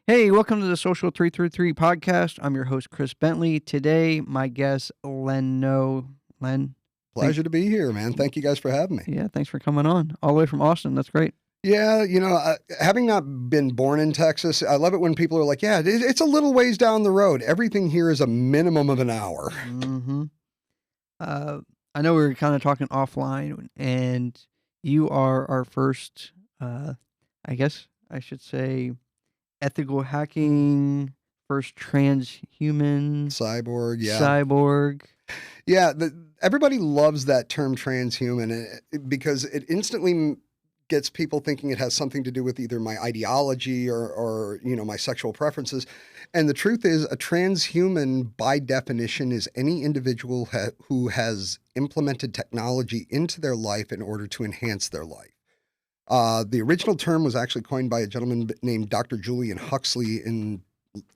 Hey, welcome to the Social 333 podcast. I'm your host, Chris Bentley. Today, my guest, Len Noe. Len, Pleasure to be here, man. Thank you guys for having me. yeah, thanks for coming on. All the way from Austin. That's great. Yeah, having not been born in Texas, I love it when people are like, yeah, it's a little ways down the road. Everything here is a minimum of an hour. Mm-hmm. I know we were kind of talking offline, and you are our first, I guess I should say, ethical hacking, first transhuman, Cyborg, yeah. cyborg. Yeah, everybody loves that term transhuman because it instantly gets people thinking it has something to do with either my ideology or my sexual preferences. And the truth is, a transhuman, by definition, is any individual who has implemented technology into their life in order to enhance their life. The original term was actually coined by a gentleman named Dr. Julian Huxley in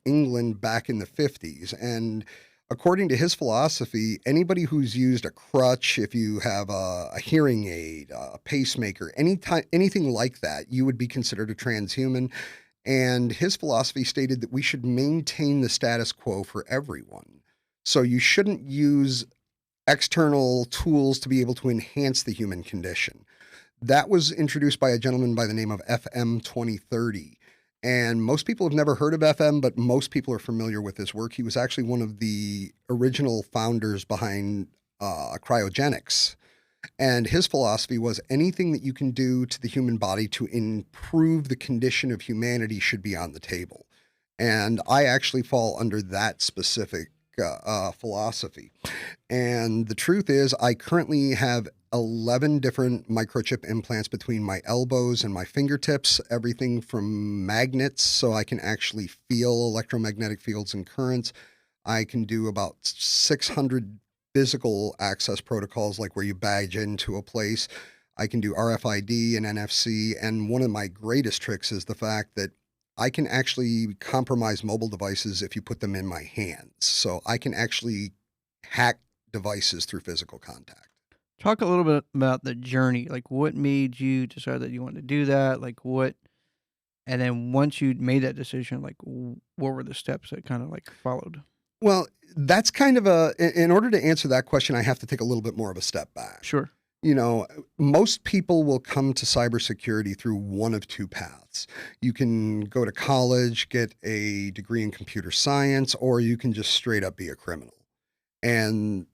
England back in the 50s. And according to his philosophy, anybody who's used a crutch, if you have a hearing aid, a pacemaker, anything like that, you would be considered a transhuman. And his philosophy stated that we should maintain the status quo for everyone. So you shouldn't use external tools to be able to enhance the human condition. That was introduced by a gentleman by the name of FM 2030. And most people have never heard of FM, but most people are familiar with his work. He was actually one of the original founders behind cryogenics. And his philosophy was anything that you can do to the human body to improve the condition of humanity should be on the table. And I actually fall under that specific philosophy. And the truth is, I currently have 11 different microchip implants between my elbows and my fingertips, everything from magnets, so I can actually feel electromagnetic fields and currents. I can do about 600 physical access protocols, like where you badge into a place. I can do RFID and NFC. And one of my greatest tricks is the fact that I can actually compromise mobile devices if you put them in my hands. So I can actually hack devices through physical contact. Talk a little bit about the journey. Like, what made you decide that you wanted to do that? And then once you made that decision, like, what were the steps that kind of like followed? Well, that's kind of in order to answer that question, I have to take a little bit more of a step back. Sure. Most people will come to cybersecurity through one of two paths. You can go to college, get a degree in computer science, or you can just straight up be a criminal. And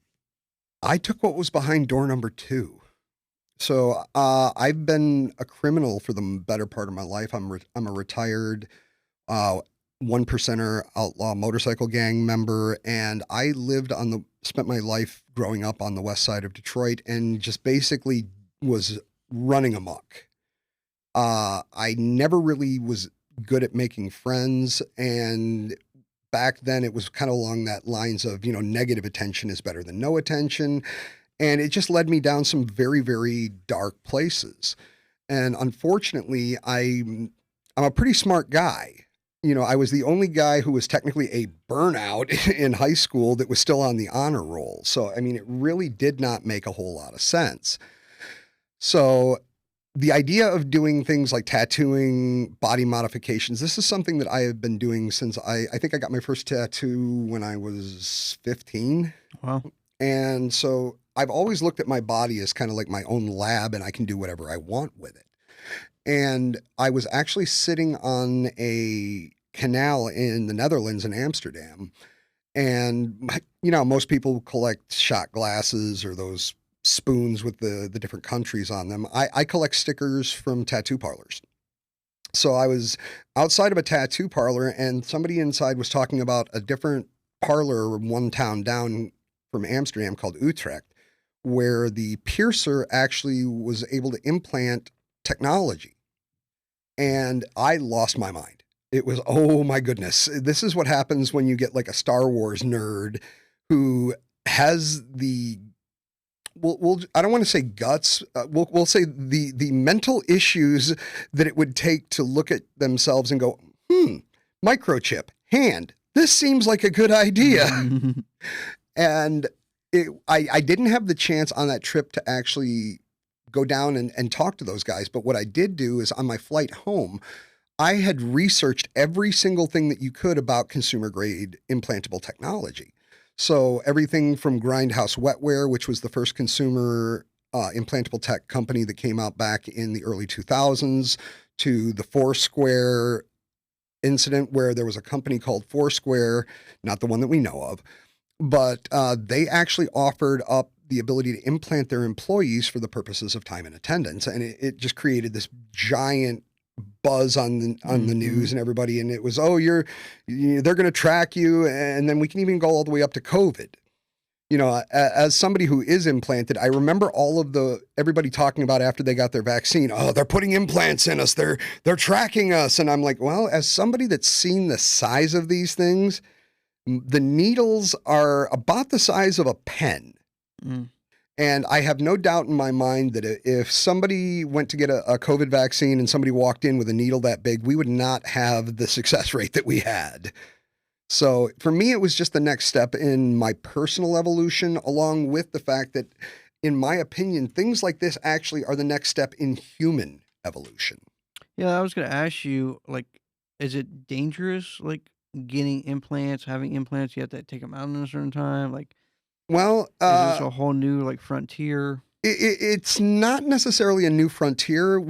I took what was behind door number 2. So I've been a criminal for the better part of my life. I'm a retired one percenter outlaw motorcycle gang member, and I spent my life growing up on the west side of Detroit and just basically was running amok. I never really was good at making friends, and back then it was kind of along that lines of, negative attention is better than no attention. And it just led me down some very, very dark places. And unfortunately, I'm a pretty smart guy. I was the only guy who was technically a burnout in high school that was still on the honor roll. So, it really did not make a whole lot of sense. So the idea of doing things like tattooing, body modifications, this is something that I have been doing since I think I got my first tattoo when I was 15. Wow. And so I've always looked at my body as kind of like my own lab, and I can do whatever I want with it. And I was actually sitting on a canal in the Netherlands in Amsterdam. And, most people collect shot glasses or those spoons with the different countries on them. I collect stickers from tattoo parlors. So I was outside of a tattoo parlor, and somebody inside was talking about a different parlor one town down from Amsterdam called Utrecht, where the piercer actually was able to implant technology. And I lost my mind. It was, oh my goodness, this is what happens when you get like a Star Wars nerd who has I don't want to say guts. We'll say the mental issues that it would take to look at themselves and go, microchip, hand, this seems like a good idea. And I didn't have the chance on that trip to actually go down and talk to those guys. But what I did do is on my flight home, I had researched every single thing that you could about consumer grade implantable technology. So everything from Grindhouse Wetware, which was the first consumer implantable tech company that came out back in the early 2000s, to the Foursquare incident where there was a company called Foursquare, not the one that we know of, but they actually offered up the ability to implant their employees for the purposes of time and attendance. And it just created this giant buzz on the news and everybody. And it was, oh, they're going to track you. And then we can even go all the way up to COVID. You know, as somebody who is implanted, I remember everybody talking about after they got their vaccine, oh, they're putting implants in us. They're tracking us. And I'm like, well, as somebody that's seen the size of these things, the needles are about the size of a pen. And I have no doubt in my mind that if somebody went to get a COVID vaccine and somebody walked in with a needle that big, we would not have the success rate that we had. So for me, it was just the next step in my personal evolution, along with the fact that, in my opinion, things like this actually are the next step in human evolution. Yeah, I was gonna ask you, like, is it dangerous, like, getting implants, having implants? You have to take them out in a certain time. Like, Well, is this a whole new like frontier? it's not necessarily a new frontier.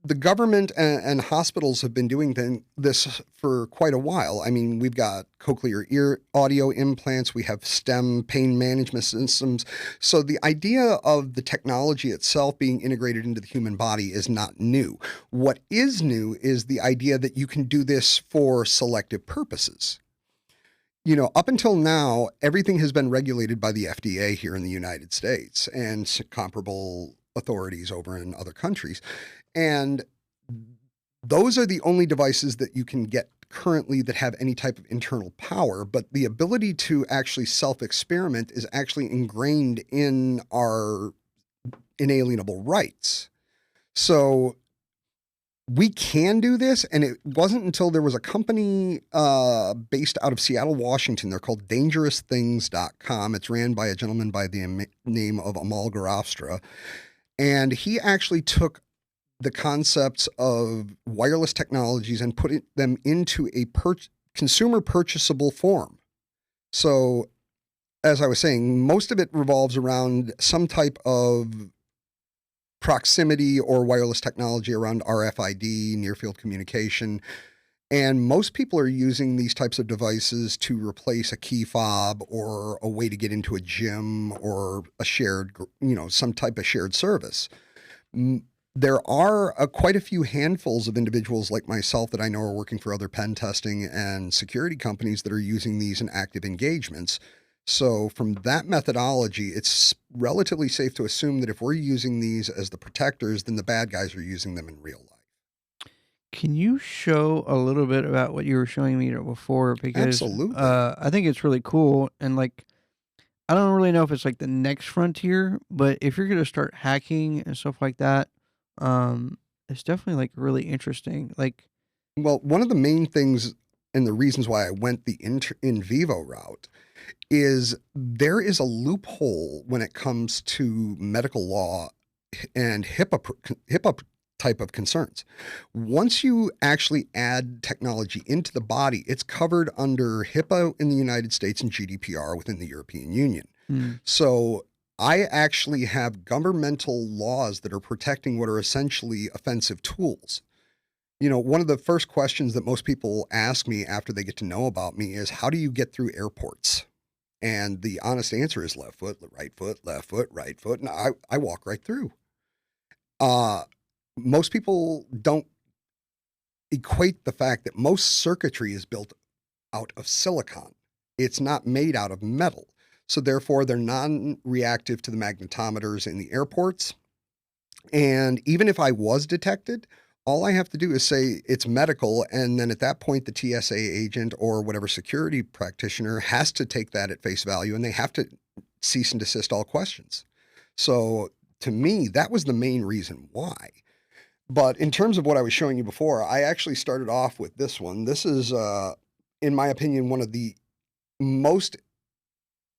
The government and hospitals have been doing this for quite a while. I mean, we've got cochlear ear audio implants, we have STEM pain management systems. So the idea of the technology itself being integrated into the human body is not new. What is new is the idea that you can do this for selective purposes. You know, up until now, everything has been regulated by the FDA here in the United States and comparable authorities over in other countries. And those are the only devices that you can get currently that have any type of internal power. But the ability to actually self-experiment is actually ingrained in our inalienable rights. So we can do this, and it wasn't until there was a company based out of Seattle, Washington. They're called dangerousthings.com. It's ran by a gentleman by the name of Amal Garafstra, and he actually took the concepts of wireless technologies and put them into a consumer purchasable form. So, as I was saying, most of it revolves around some type of proximity or wireless technology around RFID, near field communication. And most people are using these types of devices to replace a key fob or a way to get into a gym or a shared, some type of shared service. There are quite a few handfuls of individuals like myself that I know are working for other pen testing and security companies that are using these in active engagements. So from that methodology, it's relatively safe to assume that if we're using these as the protectors, then the bad guys are using them in real life. Can you show a little bit about what you were showing me before? Because Absolutely. I think it's really cool, and like, I don't really know if it's like the next frontier, but if you're gonna start hacking and stuff like that, it's definitely like really interesting. Like, Well, one of the main things and the reasons why I went the in vivo route is there is a loophole when it comes to medical law and HIPAA type of concerns. Once you actually add technology into the body, it's covered under HIPAA in the United States and GDPR within the European Union. So I actually have governmental laws that are protecting what are essentially offensive tools. You know, one of the first questions that most people ask me after they get to know about me is, how do you get through airports? And the honest answer is left foot, left foot, right foot. And I walk right through. Most people don't equate the fact that most circuitry is built out of silicon. It's not made out of metal. So therefore, they're non-reactive to the magnetometers in the airports. And even if I was detected, all I have to do is say it's medical, and then at that point, the TSA agent or whatever security practitioner has to take that at face value, and they have to cease and desist all questions. So to me, that was the main reason why. But in terms of what I was showing you before, I actually started off with this one. This is, in my opinion, one of the most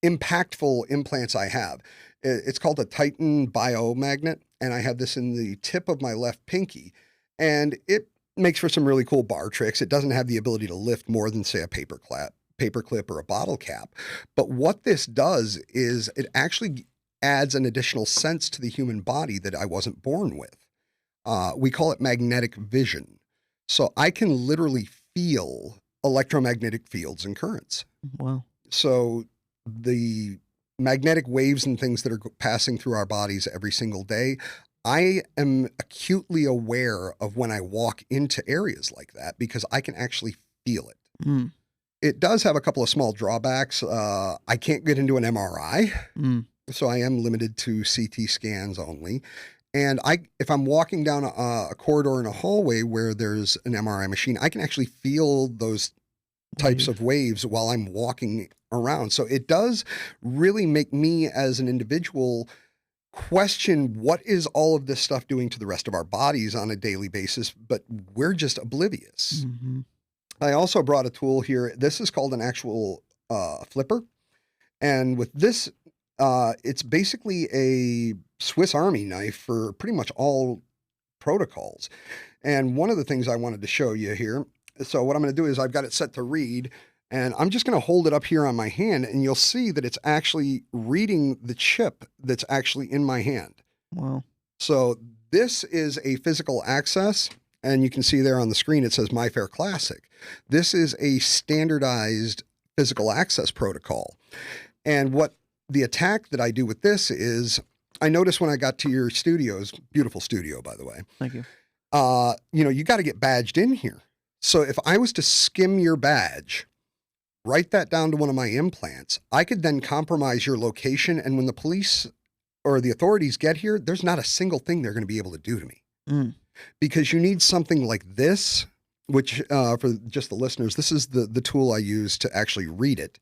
impactful implants I have. It's called a Titan biomagnet, and I have this in the tip of my left pinky. And it makes for some really cool bar tricks. It doesn't have the ability to lift more than, say, a paper clip or a bottle cap. But what this does is it actually adds an additional sense to the human body that I wasn't born with. We call it magnetic vision. So I can literally feel electromagnetic fields and currents. Wow. So the magnetic waves and things that are passing through our bodies every single day, I am acutely aware of when I walk into areas like that because I can actually feel it. Mm. It does have a couple of small drawbacks. I can't get into an MRI, so I am limited to CT scans only. And if I'm walking down a corridor in a hallway where there's an MRI machine, I can actually feel those types of waves while I'm walking around. So it does really make me as an individual question what is all of this stuff doing to the rest of our bodies on a daily basis, but we're just oblivious. Mm-hmm. I also brought a tool here. This is called an actual flipper. And with this, it's basically a Swiss Army knife for pretty much all protocols. And one of the things I wanted to show you here, so what I'm going to do is I've got it set to read, and I'm just going to hold it up here on my hand, and you'll see that it's actually reading the chip that's actually in my hand. Wow. So this is a physical access, and you can see there on the screen it says MyFair Classic. This is a standardized physical access protocol. And what the attack that I do with this is, I noticed when I got to your studios, beautiful studio, by the way. Thank you. You got to get badged in here. So if I was to skim your badge, write that down to one of my implants, I could then compromise your location. And when the police or the authorities get here, there's not a single thing they're going to be able to do to me. Because you need something like this, which for just the listeners, this is the tool I use to actually read it.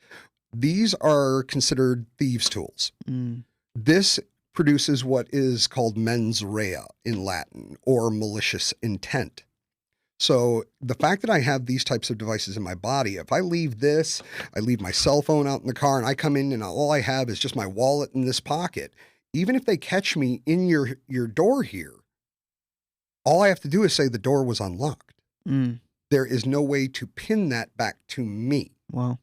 These are considered thieves' tools. This produces what is called mens rea in Latin, or malicious intent. So the fact that I have these types of devices in my body, if I leave this, I leave my cell phone out in the car and I come in and all I have is just my wallet in this pocket, even if they catch me in your door here, all I have to do is say the door was unlocked. There is no way to pin that back to me. Wow.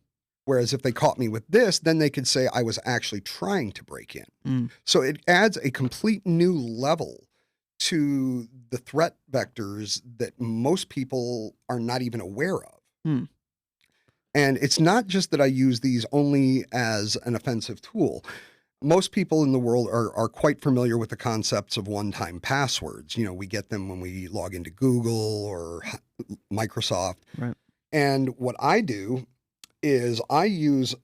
Whereas if they caught me with this, then they could say I was actually trying to break in. So it adds a complete new level to the threat vectors that most people are not even aware of. And it's not just that I use these only as an offensive tool. Most people in the world are quite familiar with the concepts of one-time passwords. We get them when we log into Google or Microsoft. Right. And what I do is I use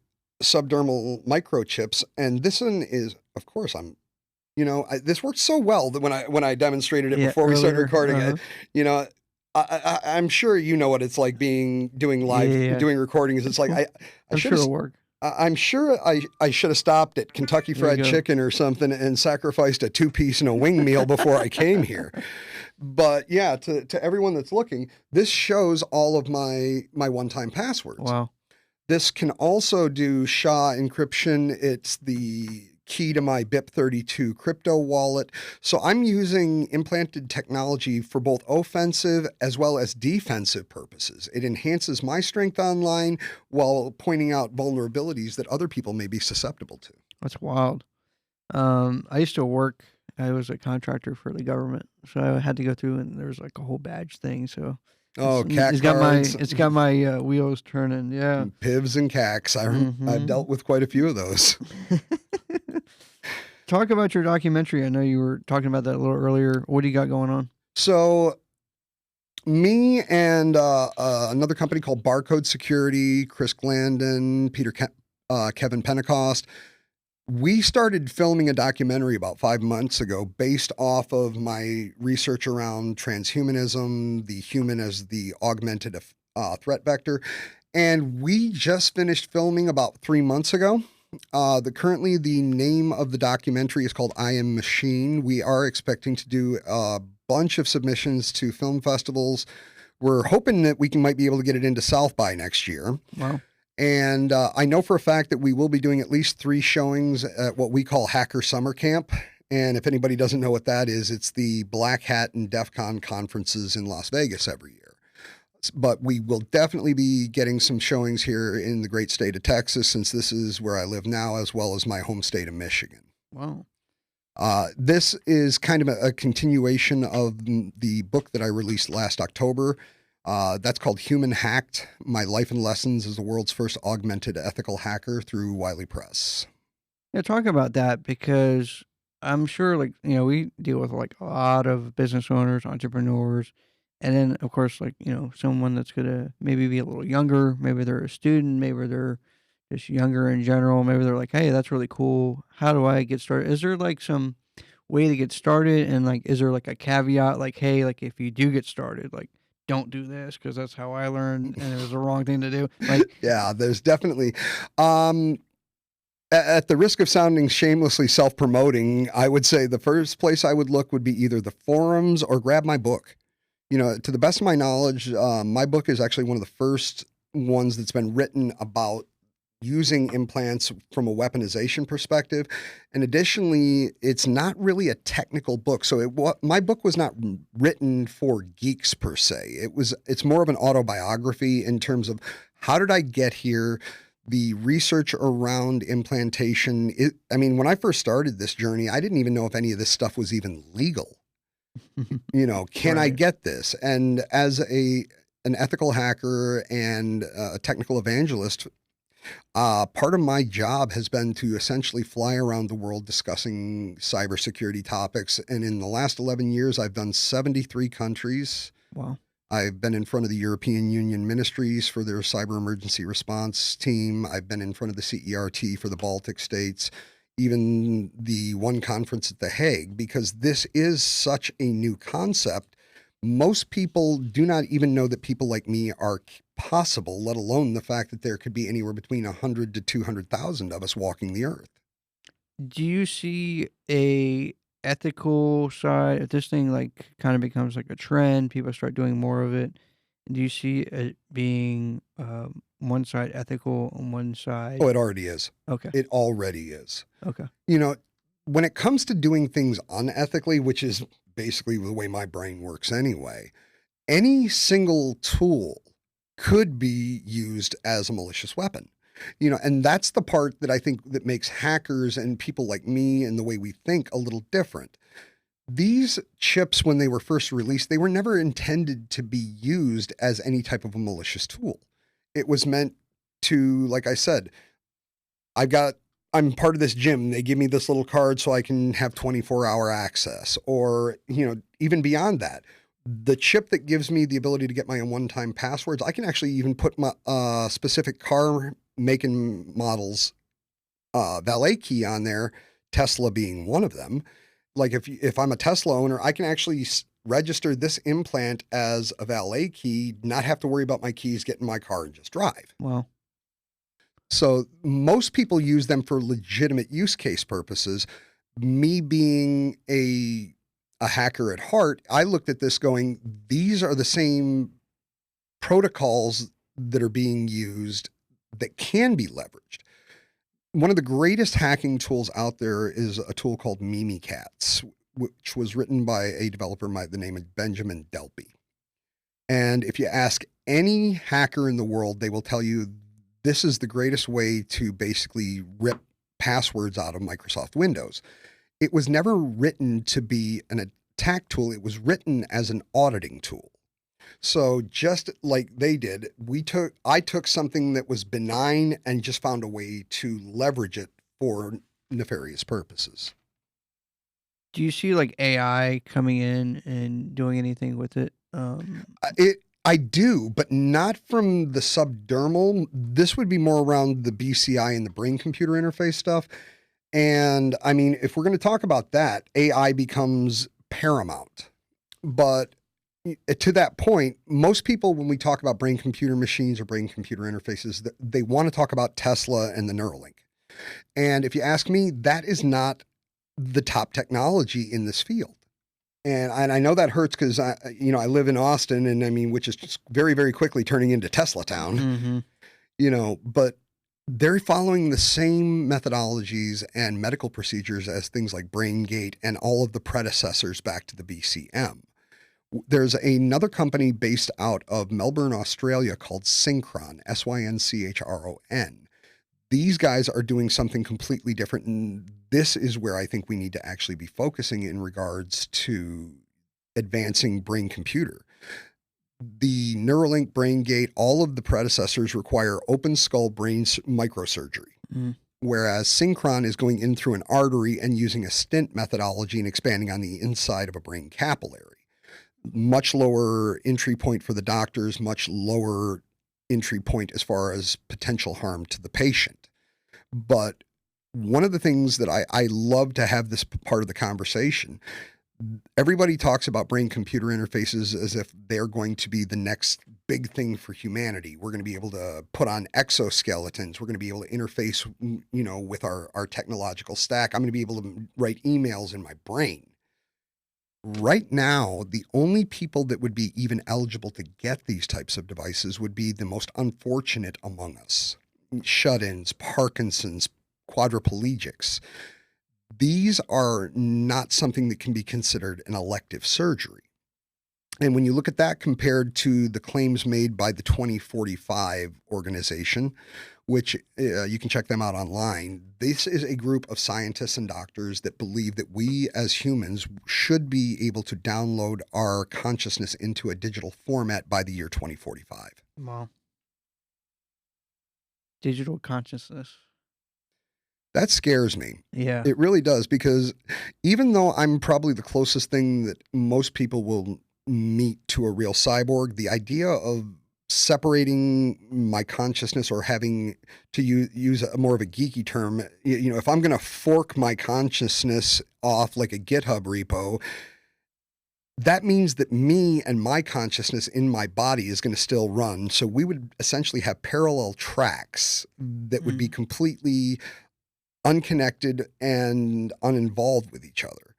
subdermal microchips, and this one is, of course, this worked so well that when I demonstrated it before we started recording, I'm sure you know what it's like doing live, doing recordings. It's like I'm sure it'll work. I'm sure I should have stopped at Kentucky Fried Chicken or something and sacrificed a 2-piece and a wing meal before I came here. But yeah, to everyone that's looking, this shows all of my one-time passwords. Wow. This can also do SHA encryption. It's the key to my BIP32 crypto wallet. So I'm using implanted technology for both offensive as well as defensive purposes. It enhances my strength online while pointing out vulnerabilities that other people may be susceptible to. That's wild. I used to work, I was a contractor for the government, so I had to go through and there was like a whole badge thing. So CAC cards. It's got my wheels turning. Yeah. Pivs and CACs. I've dealt with quite a few of those. Talk about your documentary. I know you were talking about that a little earlier. What do you got going on? So me and another company called Barcode Security, Chris Glandon, Kevin Pentecost, we started filming a documentary about 5 months ago based off of my research around transhumanism, the human as the augmented threat vector. And we just finished filming about 3 months ago. Currently the name of the documentary is called I Am Machine. We are expecting to do a bunch of submissions to film festivals. We're hoping that we might be able to get it into South by next year. Wow. And I know for a fact that we will be doing at least 3 showings at what we call Hacker Summer Camp. And if anybody doesn't know what that is, it's the Black Hat and DEF CON conferences in Las Vegas every year. But we will definitely be getting some showings here in the great state of Texas, since this is where I live now, as well as my home state of Michigan. Wow. This is kind of a continuation of the book that I released last October. That's called Human Hacked: My Life and Lessons as the World's First Augmented Ethical Hacker, through Wiley Press. Yeah, talk about that, because I'm sure, like, we deal with like a lot of business owners, entrepreneurs, and then of course, like, someone that's gonna maybe be a little younger, maybe they're a student, maybe they're just younger in general, maybe they're like, hey, that's really cool. How do I get started? Is there like some way to get started, and like, is there like a caveat, like, hey, like if you do get started, like, don't do this because that's how I learned and it was the wrong thing to do. Like, Yeah, there's definitely. At the risk of sounding shamelessly self-promoting, I would say the first place I would look would be either the forums or grab my book. To the best of my knowledge, my book is actually one of the first ones that's been written about using implants from a weaponization perspective. And additionally, it's not really a technical book. So my book was not written for geeks per se. It's more of an autobiography in terms of how did I get here? The research around implantation. When I first started this journey, I didn't even know if any of this stuff was even legal. Can I get this? And as an ethical hacker and a technical evangelist, part of my job has been to essentially fly around the world discussing cybersecurity topics. And in the last 11 years, I've done 73 countries. wow. I've been in front of the European Union ministries for their cyber emergency response team. I've been in front of the CERT for the Baltic states, even the one conference at The Hague, because this is such a new concept. Most people do not even know that people like me are possible, let alone the fact that there could be anywhere between 100 to 200,000 of us walking the earth. Do you see a ethical side if this thing like kind of becomes like a trend, people start doing more of it? Do you see it being one side ethical and one Oh, side? it already is. Okay. It already is. Okay. When it comes to doing things unethically, which is basically the way my brain works anyway, any single tool could be used as a malicious weapon. And that's the part that I think that makes hackers and people like me and the way we think a little different. These chips, when they were first released, they were never intended to be used as any type of a malicious tool. It was meant to, like I said, I'm part of this gym. They give me this little card so I can have 24-hour access, or, even beyond that. The chip that gives me the ability to get my one-time passwords, I can actually even put my specific car make and models valet key on there, Tesla being one of them. Like if I'm a Tesla owner, I can actually register this implant as a valet key, not have to worry about my keys, get in my car and just drive. Well, So most people use them for legitimate use case purposes. Me being a hacker at heart, I looked at this going, these are the same protocols that are being used that can be leveraged. One of the greatest hacking tools out there is a tool called Mimikatz, which was written by a developer by the name of Benjamin Delpy. And if you ask any hacker in the world, they will tell you this is the greatest way to basically rip passwords out of Microsoft Windows. It was never written to be an attack tool. It was written as an auditing tool. So just like they did, I took something that was benign and just found a way to leverage it for nefarious purposes. do you see like AI coming in and doing anything with it? I do, but not from the subdermal. This would be more around the BCI and the brain computer interface stuff. And if we're going to talk about that, AI becomes paramount. But to that point, most people, when we talk about brain computer machines or brain computer interfaces, they want to talk about Tesla and the Neuralink. And if you ask me, that is not the top technology in this field. And I know that hurts because I live in Austin, and which is just very, very quickly turning into Tesla town. Mm-hmm. But they're following the same methodologies and medical procedures as things like BrainGate and all of the predecessors back to the BCM. There's another company based out of Melbourne, Australia called Synchron, Synchron. These guys are doing something completely different, and this is where I think we need to actually be focusing in regards to advancing brain computer. The Neuralink, BrainGate, all of the predecessors require open skull brain microsurgery, whereas Synchron is going in through an artery and using a stent methodology and expanding on the inside of a brain capillary. Much lower entry point for the doctors, much lower entry point as far as potential harm to the patient. But one of the things that I love to have this part of the conversation, everybody talks about brain-computer interfaces as if they're going to be the next big thing for humanity. We're going to be able to put on exoskeletons. We're going to be able to interface, with our technological stack. I'm going to be able to write emails in my brain. Right now, the only people that would be even eligible to get these types of devices would be the most unfortunate among us. Shut-ins, Parkinson's, quadriplegics. These are not something that can be considered an elective surgery. And when you look at that compared to the claims made by the 2045 organization, which you can check them out online, this is a group of scientists and doctors that believe that we as humans should be able to download our consciousness into a digital format by the year 2045. Wow. Digital consciousness. That scares me. Yeah. It really does, because even though I'm probably the closest thing that most people will meet to a real cyborg, the idea of separating my consciousness, or having to use a more of a geeky term, if I'm going to fork my consciousness off like a GitHub repo, that means that me and my consciousness in my body is going to still run. So we would essentially have parallel tracks that would be completely unconnected and uninvolved with each other.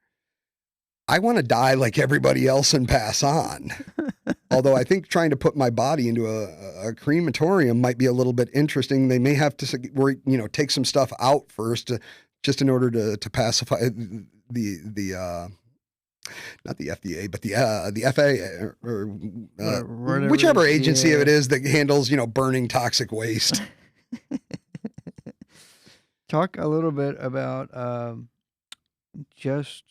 I want to die like everybody else and pass on. Although I think trying to put my body into a crematorium might be a little bit interesting. They may have to, take some stuff out first, just in order to pacify the not the FDA, but the FAA or whichever agency it is that handles, burning toxic waste. Talk a little bit about just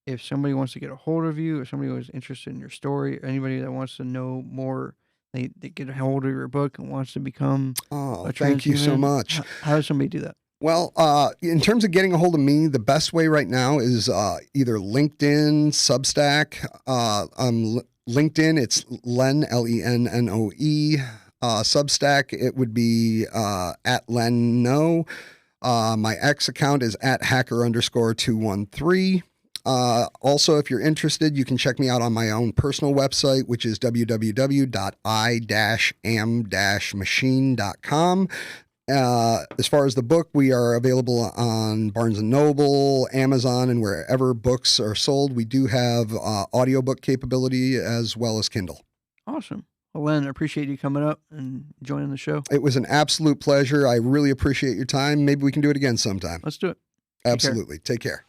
if somebody wants to get a hold of you, or somebody was interested in your story, or anybody that wants to know more, they get a hold of your book and wants to become a thank you so transhuman. much. How does somebody do that? Well, in terms of getting a hold of me, the best way right now is either LinkedIn, Substack. LinkedIn, it's Len, Lennoe. Substack, it would be at Len Noe. My X account is at hacker_213. Also, if you're interested, you can check me out on my own personal website, which is www.i-am-machine.com. As far as the book, we are available on Barnes & Noble, Amazon, and wherever books are sold. We do have audiobook capability as well as Kindle. Awesome. Well, Len, I appreciate you coming up and joining the show. It was an absolute pleasure. I really appreciate your time. Maybe we can do it again sometime. Let's do it. Absolutely. Take care.